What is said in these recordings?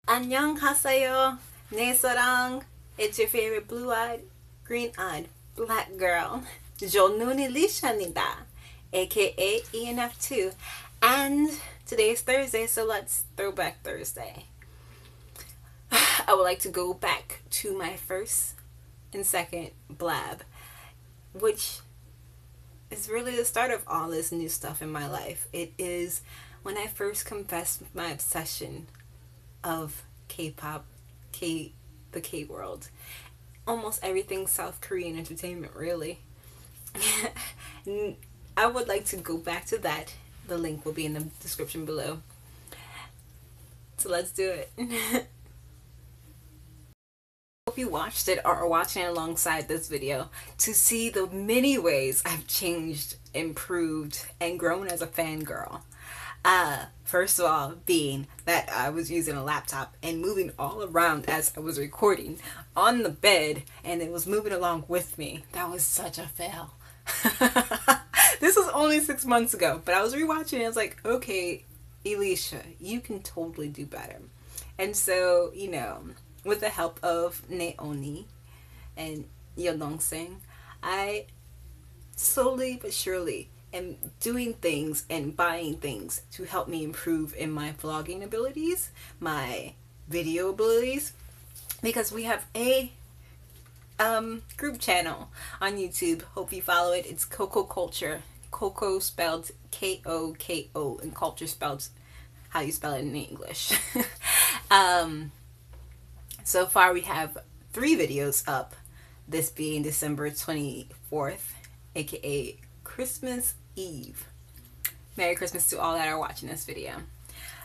안녕하세요. 내 사랑. It's your favorite blue-eyed, green-eyed black girl. 저는 Elisha입니다, aka ENF2. And today is Thursday, so let's throwback Thursday. I would like to go back to my first and second Blab, which is really the start of all this new stuff in my life. It is when I first confessed my obsession of K-Pop, the KWorld. Almost everything South Korean entertainment, really. I would like to go back to that. The link will be in the description below. So let's do it. Hope you watched it or are watching it alongside this video to see the many ways I've changed, improved, and grown as a fangirl. First of all, being that I was using a laptop and moving all around as I was recording on the bed, and it was moving along with me. That was such a fail. This was only 6 months ago, but I was rewatching it. I was like, okay, Elisha, you can totally do better. And so, you know, with the help of Naoni and Yeondongsang, I slowly but surely am doing things and buying things to help me improve in my vlogging abilities, my video abilities, because we have a group channel on YouTube. Hope you follow it. It's Coco Culture. Coco spelled K-O-K-O, and culture spelled how you spell it in English. So far we have 3 videos up, this being December 24th, aka Christmas Eve. Merry Christmas to all that are watching this video.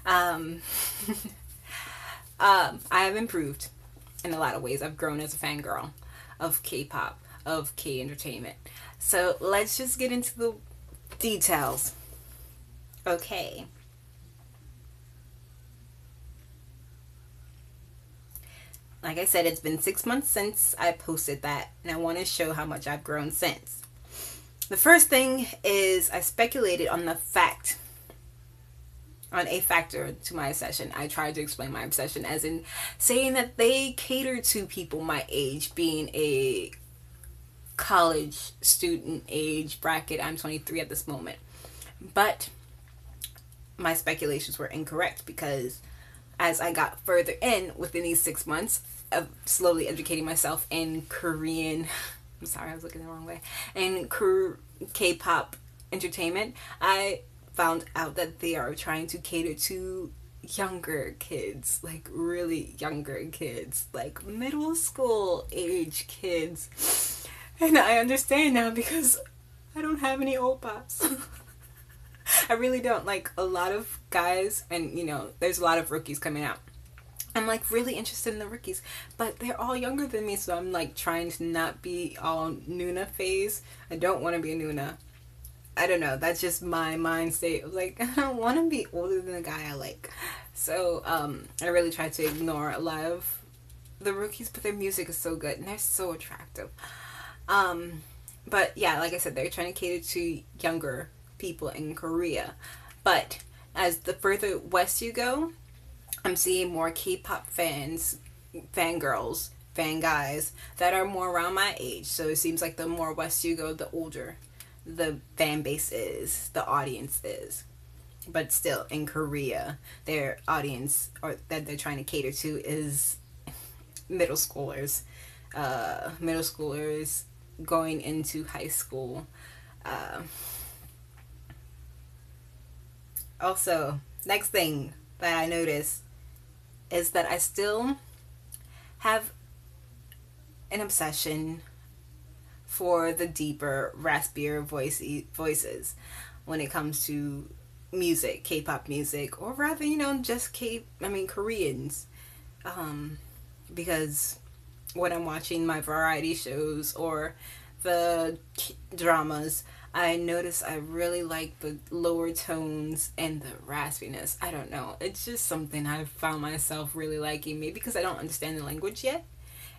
I have improved in a lot of ways. I've grown as a fangirl of K-pop, of K-entertainment. So let's just get into the details. Okay. Like I said, it's been 6 months since I posted that, and I want to show how much I've grown since. The first thing is I speculated on a factor to my obsession. I tried to explain my obsession as in saying that they cater to people my age, being a college student age bracket. I'm 23 at this moment. But my speculations were incorrect, because as I got further in within these 6 months of slowly educating myself in Korean, I'm sorry, I was looking the wrong way, in K-pop entertainment, I found out that they are trying to cater to younger kids, like really younger kids, like middle school age kids. And I understand now, because I don't have any oppas. I really don't. Like, a lot of guys, and you know, there's a lot of rookies coming out. I'm like really interested in the rookies, but they're all younger than me, so I'm like trying to not be all Nuna phase. I don't want to be a Nuna. I don't know, that's just my mind state. Like, I don't want to be older than the guy I like. So I really try to ignore a lot of the rookies, but their music is so good and they're so attractive. But yeah, like I said, they're trying to cater to younger people in Korea. But as the further west you go, I'm seeing more K-pop fans, fangirls, fanguys that are more around my age. So it seems like the more west you go, the older the fan base is, the audience is. But still, in Korea, their audience, or that they're trying to cater to, is middle schoolers. Middle schoolers going into high school. Also, next thing that I noticed is that I still have an obsession for the deeper, raspier voices when it comes to music, K-pop music, or rather, you know, just Koreans. Because when I'm watching my variety shows or the dramas, I notice I really like the lower tones and the raspiness. I don't know. It's just something I've found myself really liking. Maybe because I don't understand the language yet,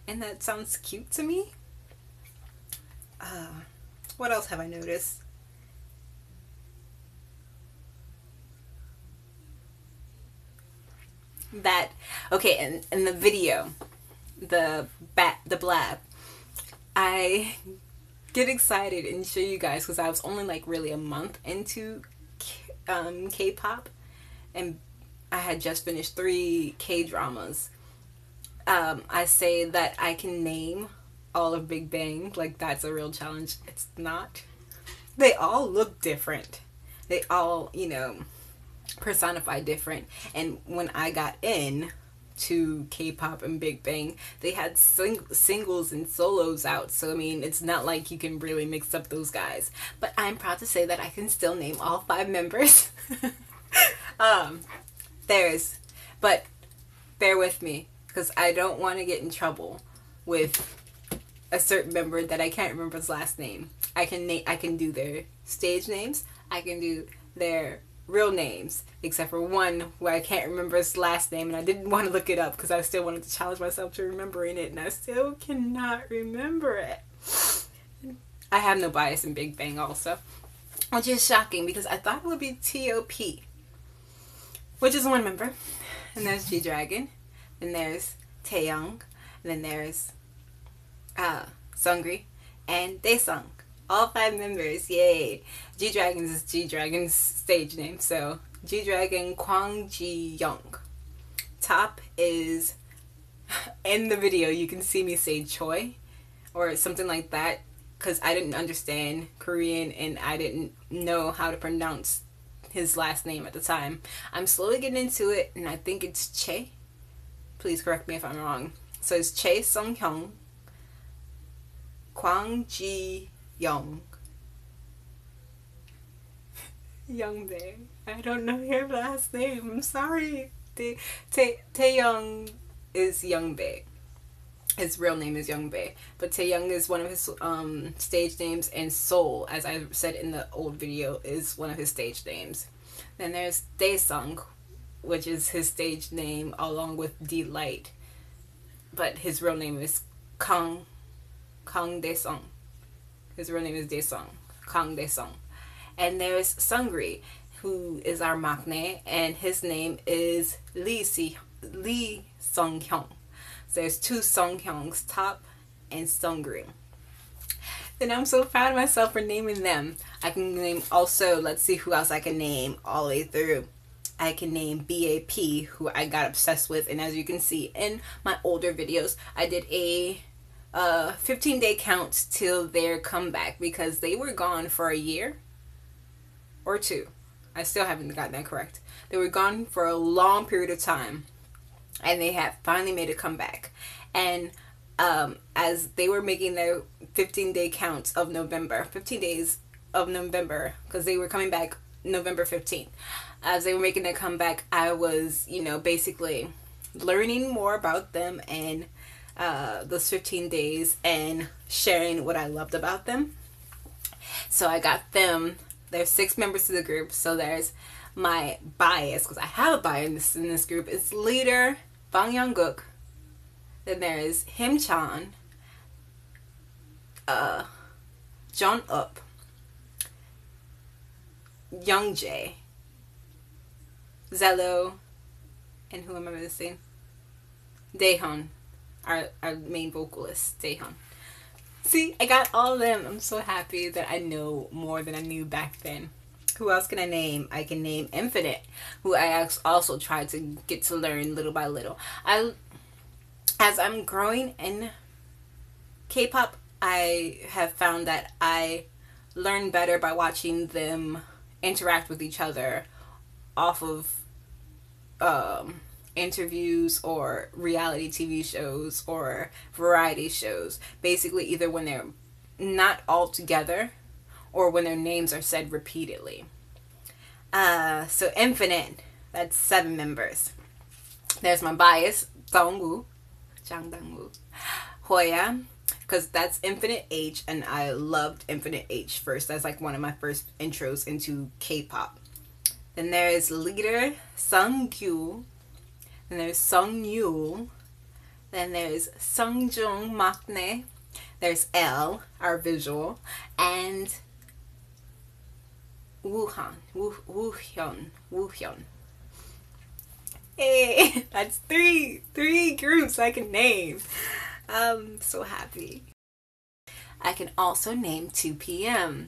and that sounds cute to me. What else have I noticed? that, okay, and in the video, the Blab, I get excited and show you guys because I was only like really a month into K-pop, and I had just finished 3 K-dramas. I say that I can name all of Big Bang, like that's a real challenge. It's not. They all look different. They all, you know, personify different. And when I got in to K-pop and Big Bang, they had singles and solos out, so I mean it's not like you can really mix up those guys, but I'm proud to say that I can still name all 5 members. But bear with me because I don't want to get in trouble with a certain member that I can't remember his last name. I can do their stage names, I can do their real names, except for one where I can't remember his last name, and I didn't want to look it up because I still wanted to challenge myself to remembering it, and I still cannot remember it. I have no bias in Big Bang also, which is shocking because I thought it would be T.O.P, which is 1 member, and there's G-Dragon, then there's Taeyoung, then there's Seungri, and Daesung. All 5 members, yay! G-Dragons is G-Dragon's stage name, so G-Dragon Kwang Ji-young. Top is, in the video you can see me say Choi, or something like that, because I didn't understand Korean and I didn't know how to pronounce his last name at the time. I'm slowly getting into it, and I think it's Che. Please correct me if I'm wrong. So it's Che Sung-hyung, Kwang Ji-young, YoungBae. I don't know your last name. I'm sorry. Taeyoung is YoungBae. His real name is YoungBae, but Taeyoung is one of his stage names, and Seoul, as I said in the old video, is one of his stage names. Then there's Daesung, which is his stage name along with Delight, but his real name is Kang Daesung. His real name is Daesung, Kang Daesung. And there's Seungri, who is our maknae, and his name is Lee Sung-hyung. So there's 2 Sung-hyungs, Top and Seungri. Then I'm so proud of myself for naming them. I can name also, let's see who else I can name all the way through. I can name BAP, who I got obsessed with, and as you can see in my older videos, I did a 15-day count till their comeback because they were gone for a year or 2. I still haven't gotten that correct. They were gone for a long period of time, and they have finally made a comeback. And as they were making their 15-day count of November, 15 days of November, because they were coming back November 15th. As they were making their comeback, I was, you know, basically learning more about them and those 15 days and sharing what I loved about them. So I got them. There's 6 members to the group, so there's my bias, because I have a bias in this group. It's leader Bang Young-guk. Then there's Him Chan, John Up, Young Jae, Zello, and who am I missing? Daehyun, our main vocalist, Daehyun. See, I got all of them. I'm so happy that I know more than I knew back then. Who else can I name? I can name Infinite, who I also tried to get to learn little by little. As I'm growing in K-pop, I have found that I learn better by watching them interact with each other off of interviews or reality TV shows or variety shows. Basically, either when they're not all together or when their names are said repeatedly. So Infinite, that's 7 members. There's my bias, Dongwoo, Jang Dongwoo, Hoya, because that's Infinite H, and I loved Infinite H first. That's like one of my first intros into K-pop. Then there's leader Sungkyu. Then there's Sungyul. Then there's Sungjung Maknae. There's L, our visual, and Woohyun. Hey, that's three groups I can name. I'm so happy. I can also name 2PM.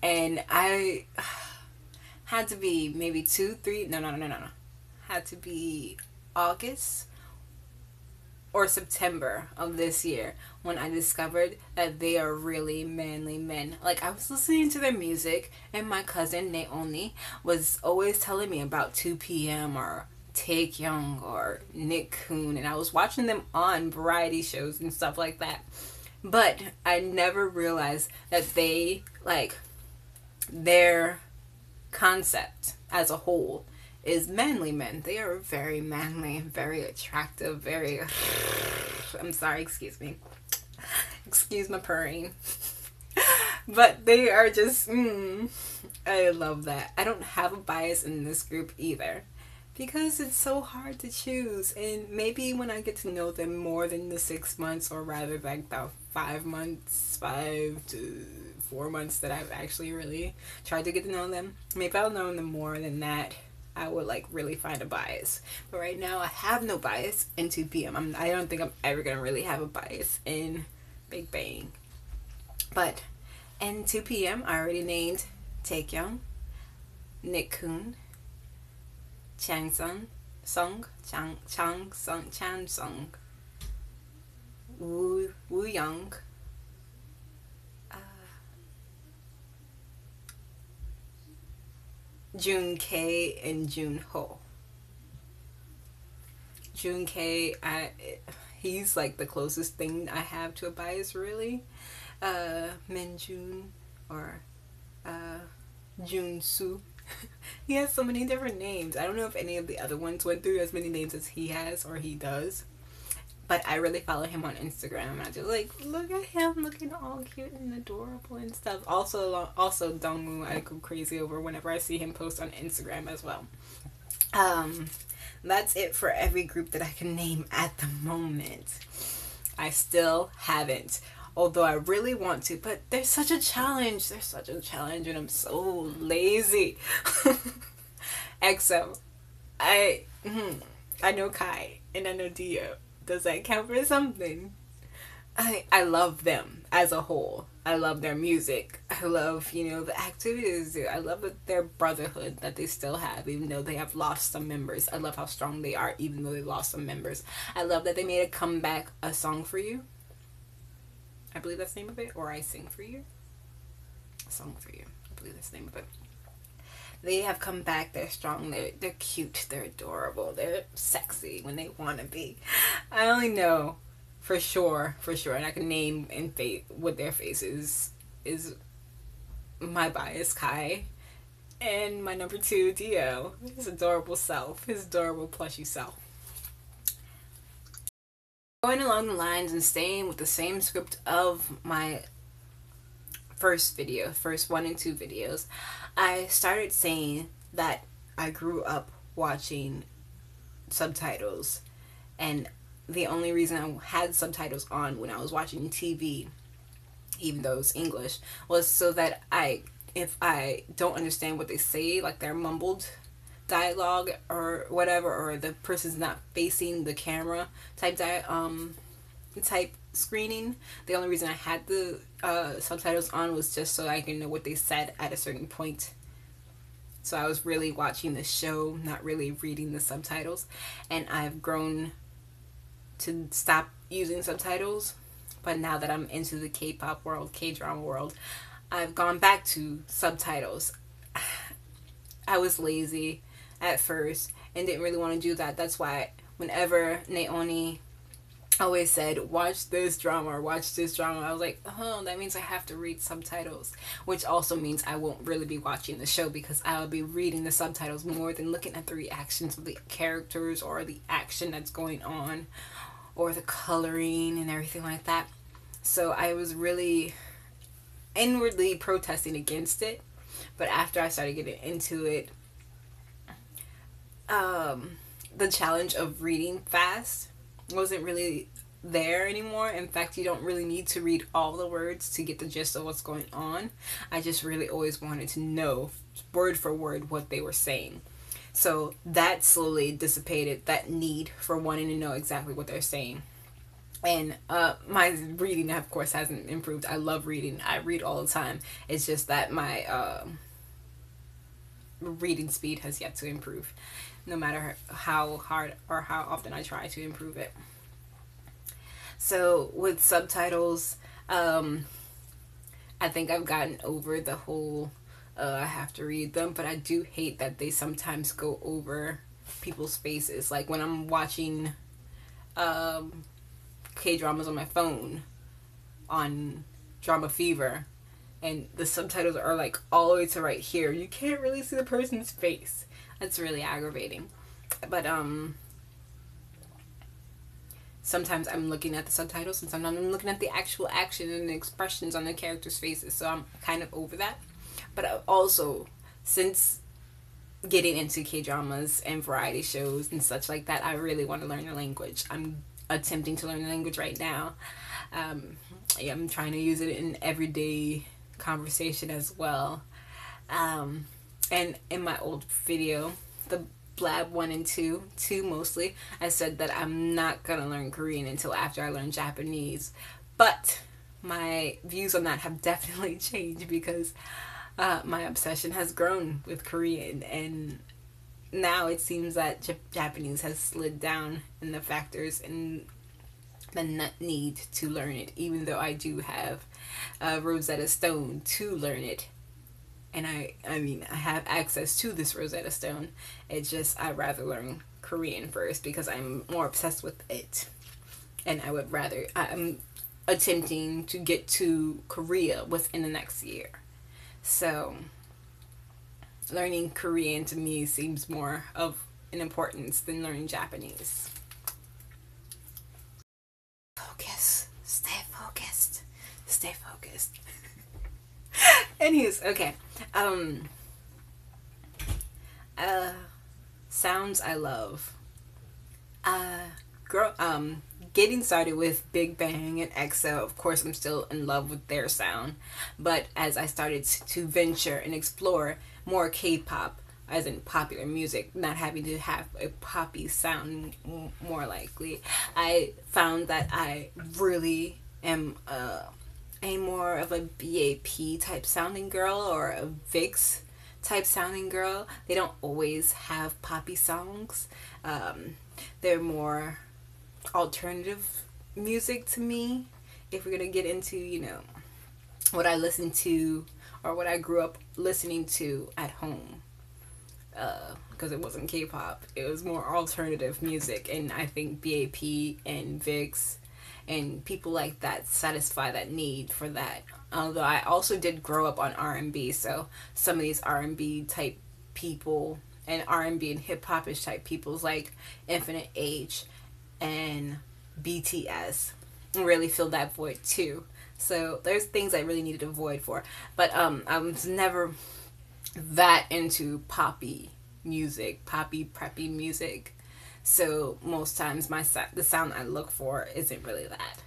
And I had to be maybe 2, 3, no. Had to be August or September of this year when I discovered that they are really manly men. Like, I was listening to their music and my cousin Naomi was always telling me about 2PM or Taekyung or Nick Kun, and I was watching them on variety shows and stuff like that. But I never realized that they, like, their concept as a whole is manly men. They are very manly, very attractive, very I'm sorry, excuse me. Excuse my purring. But they are just I love that. I don't have a bias in this group either, because it's so hard to choose. And maybe when I get to know them more than the 6 months, or rather like about 5 months, 5 to 4 months that I've actually really tried to get to know them, maybe I'll know them more than that. I would like really find a bias. But right now I have no bias in 2PM. I don't think I'm ever gonna really have a bias in Big Bang. But in 2PM I already named Taekyung, Nick Kun, Chan Sung, Woo Young, Jun K, and Jun Ho. Jun K, he's like the closest thing I have to a bias, really. Min Jun or Jun Soo. He has so many different names. I don't know if any of the other ones went through as many names as he has or he does. But I really follow him on Instagram, and I just like, look at him looking all cute and adorable and stuff. Also Dongwoo I go crazy over whenever I see him post on Instagram as well. That's it for every group that I can name at the moment. I still haven't, although I really want to, but there's such a challenge. And I'm so lazy. EXO. I know Kai and I know Dio. Does that count for something? I love them as a whole. I love their music. I love, the activities. I love their brotherhood that they still have, even though they have lost some members. I love how strong they are, even though they lost some members. I love that they made a comeback, A Song for You. I believe that's the name of it. Or I Sing for You. A Song for You. I believe that's the name of it. They have come back. They're strong. They're cute. They're adorable. They're sexy when they want to be. I only know for sure, and I can name and what their faces is my bias, Kai, and my number 2, Dio. His adorable self. His adorable plushy self. Going along the lines and staying with the same script of my first 1 and 2 videos, I started saying that I grew up watching subtitles, and the only reason I had subtitles on when I was watching TV, even though it was English, was so that if I don't understand what they say, like their mumbled dialogue or whatever, or the person's not facing the camera type screening, the only reason I had the subtitles on was just so I can know what they said at a certain point. So I was really watching the show, not really reading the subtitles. And I've grown to stop using subtitles, but now that I'm into the K-pop world, K-drama world, I've gone back to subtitles. I was lazy at first and didn't really want to do that. That's why whenever Naomi always said, watch this drama or watch this drama, I was like, oh, that means I have to read subtitles, which also means I won't really be watching the show, because I'll be reading the subtitles more than looking at the reactions of the characters or the action that's going on or the coloring and everything like that. So I was really inwardly protesting against it, but after I started getting into it, the challenge of reading fast wasn't really there anymore. In fact, you don't really need to read all the words to get the gist of what's going on. I just really always wanted to know word for word what they were saying. So that slowly dissipated that need for wanting to know exactly what they're saying. And my reading, of course, hasn't improved. I love reading. I read all the time. It's just that my reading speed has yet to improve, no matter how hard or how often I try to improve it. So with subtitles, I think I've gotten over the whole I have to read them, but I do hate that they sometimes go over people's faces. Like when I'm watching K-dramas on my phone on Drama Fever, and the subtitles are like all the way to right here. You can't really see the person's face. That's really aggravating. But sometimes I'm looking at the subtitles, and sometimes I'm looking at the actual action and the expressions on the characters' faces. So I'm kind of over that. But also, since getting into K-dramas and variety shows and such like that, I really want to learn the language. I'm attempting to learn the language right now. I'm trying to use it in everyday conversation as well. And in my old video, the Blab 1 and 2 mostly, I said that I'm not gonna learn Korean until after I learn Japanese. But my views on that have definitely changed because my obsession has grown with Korean, and now it seems that Japanese has slid down in the factors and the need to learn it, even though I do have Rosetta Stone to learn it. And I mean, I have access to this Rosetta Stone. It's just I'd rather learn Korean first because I'm more obsessed with it. And I'm attempting to get to Korea within the next year. So learning Korean to me seems more of an importance than learning Japanese. Focus. Stay focused. Stay focused. Anyways, okay. Sounds I love. Getting started with Big Bang and EXO, of course I'm still in love with their sound, but as I started to venture and explore more K-pop, as in popular music, not having to have a poppy sound more likely, I found that I really am a more of a BAP type sounding girl or a VIX type sounding girl. They don't always have poppy songs. They're more alternative music to me. If we're gonna get into, you know, what I listen to or what I grew up listening to at home, because it wasn't K-pop, it was more alternative music, and I think BAP and VIX and people like that satisfy that need for that. Although I also did grow up on R&B, so some of these R&B type people and R&B and hip-hop-ish type peoples like Infinite H and BTS really filled that void too. So there's things I really needed a void for, but I was never that into poppy music, poppy preppy music. So most times the sound I look for isn't really that.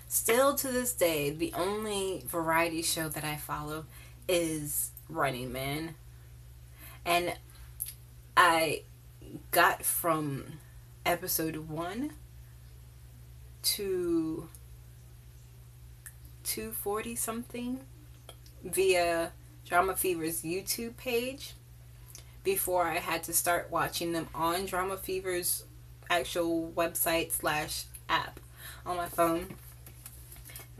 Still to this day, the only variety show that I follow is Running Man. And I got from episode 1 to 240 something via Drama Fever's YouTube page before I had to start watching them on Drama Fever's actual website / app on my phone,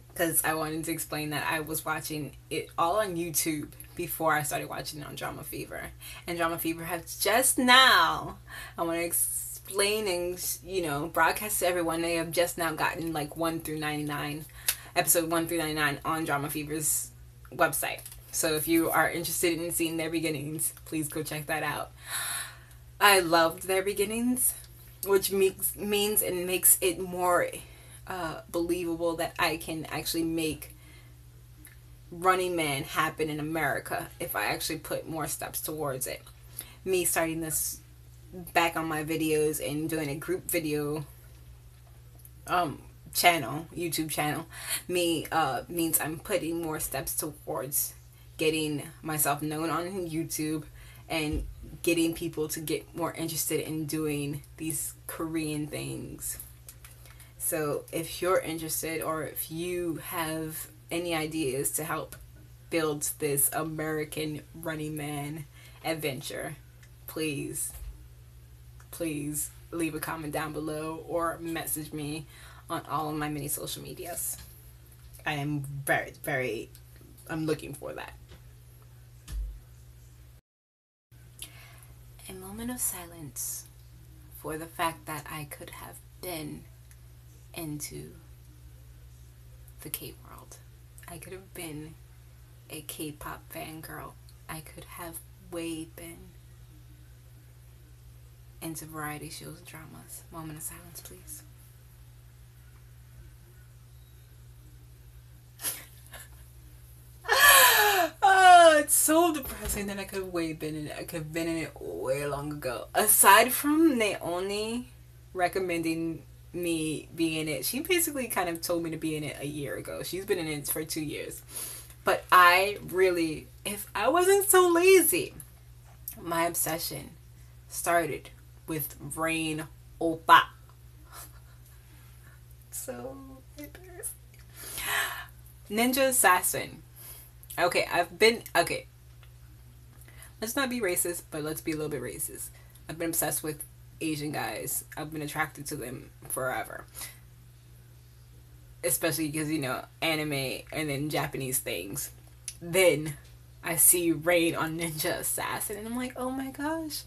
because I wanted to explain that I was watching it all on YouTube before I started watching it on Drama Fever. And Drama Fever has just now, I want to explain and, you know, broadcast to everyone, they have just now gotten like 1 through 99, episode 1 through 99 on Drama Fever's website. So if you are interested in seeing their beginnings, please go check that out. I loved their beginnings, which means and makes it more believable that I can actually make Running Man happen in America if I actually put more steps towards it. Me starting this back on my videos and doing a group video YouTube channel, means I'm putting more steps towards getting myself known on YouTube and getting people to get more interested in doing these Korean things. So if you're interested, or if you have any ideas to help build this American Running Man adventure, please leave a comment down below or message me on all of my many social medias. I am I'm looking for that. A moment of silence for the fact that I could have been into the K-World. I could have been a K-pop fangirl. I could have way been into variety shows and dramas. Moment of silence, please. Oh, it's so depressing that I could have way been in it. I could have been in it way long ago. Aside from Naomi recommending me being in it, she basically kind of told me to be in it a year ago. She's been in it for 2 years. But I really, if I wasn't so lazy, my obsession started with Rain Oppa. So embarrassing. Ninja Assassin. Okay, let's not be racist, but let's be a little bit racist. I've been obsessed with Asian guys. I've been attracted to them forever. Especially because, you know, anime and then Japanese things. Then I see Rain on Ninja Assassin and I'm like, oh my gosh,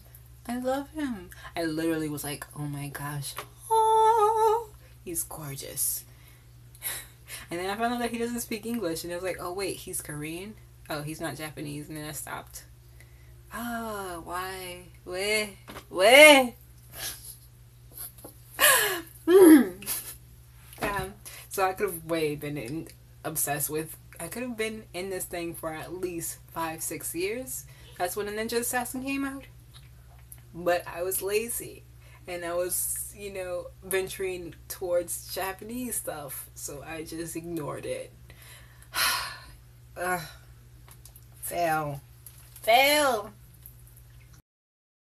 I love him. I literally was like, oh my gosh, oh, he's gorgeous. And then I found out that he doesn't speak English, and I was like, oh wait, he's Korean? Oh, he's not Japanese. And then I stopped. Oh, why? Where? So I could have way been obsessed with, I could have been in this thing for at least 5-6 years. That's when the Ninja Assassin came out. But I was lazy. And I was, you know, venturing towards Japanese stuff. So I just ignored it. Fail.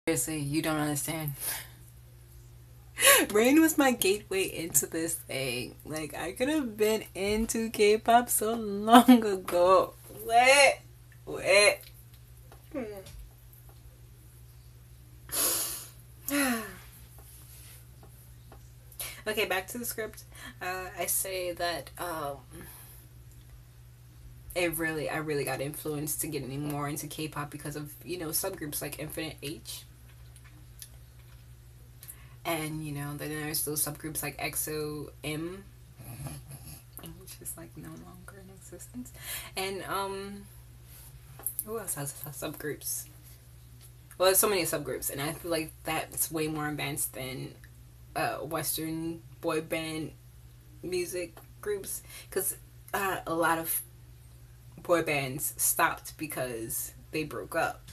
Seriously, you don't understand. Rain was my gateway into this thing. Like, I could have been into K-pop so long ago. What? Okay, back to the script. I say that I really got influenced to getting more into K-pop because of, you know, subgroups like Infinite H. And, you know, then there's those subgroups like EXO-M, which is like no longer in existence. And who else has subgroups? Well, there's so many subgroups, and I feel like that's way more advanced than Western boy band music groups, because a lot of boy bands stopped because they broke up,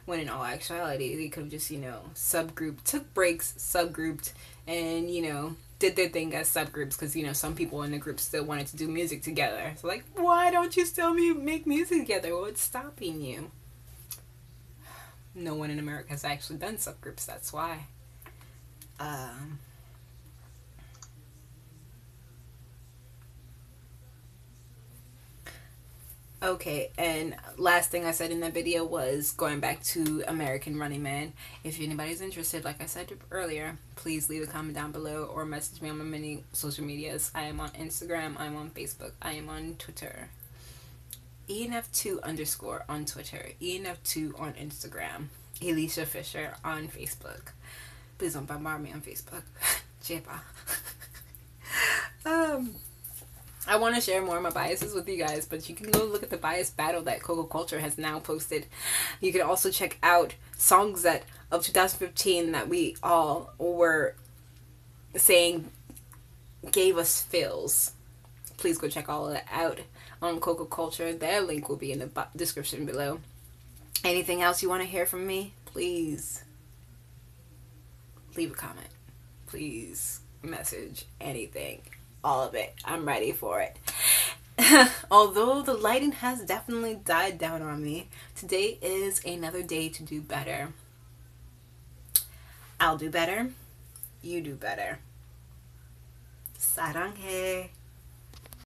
when in all actuality they could have just, you know, took breaks, subgrouped, and, you know, did their thing as subgroups, because, you know, some people in the group still wanted to do music together. So like, why don't you still make music together? What's stopping you? No one in America has actually done subgroups, that's why. Okay, and last thing I said in that video was going back to American Running Man. If anybody's interested, like I said earlier, please leave a comment down below or message me on my many social medias. I am on Instagram, I am on Facebook, I am on Twitter. ENF2_ on Twitter, ENF2 on Instagram, Elisha Fisher on Facebook. Please don't bombard me on Facebook. Jepa. I want to share more of my biases with you guys, but you can go look at the bias battle that Coco Culture has now posted. You can also check out songs of 2015 that we all were saying gave us feels. Please go check all of that out on Coco Culture. Their link will be in the description below. Anything else you want to hear from me, please leave a comment. Please message anything. all of it. I'm ready for it. Although the lighting has definitely died down on me, today is another day to do better. I'll do better. You do better. 사랑해.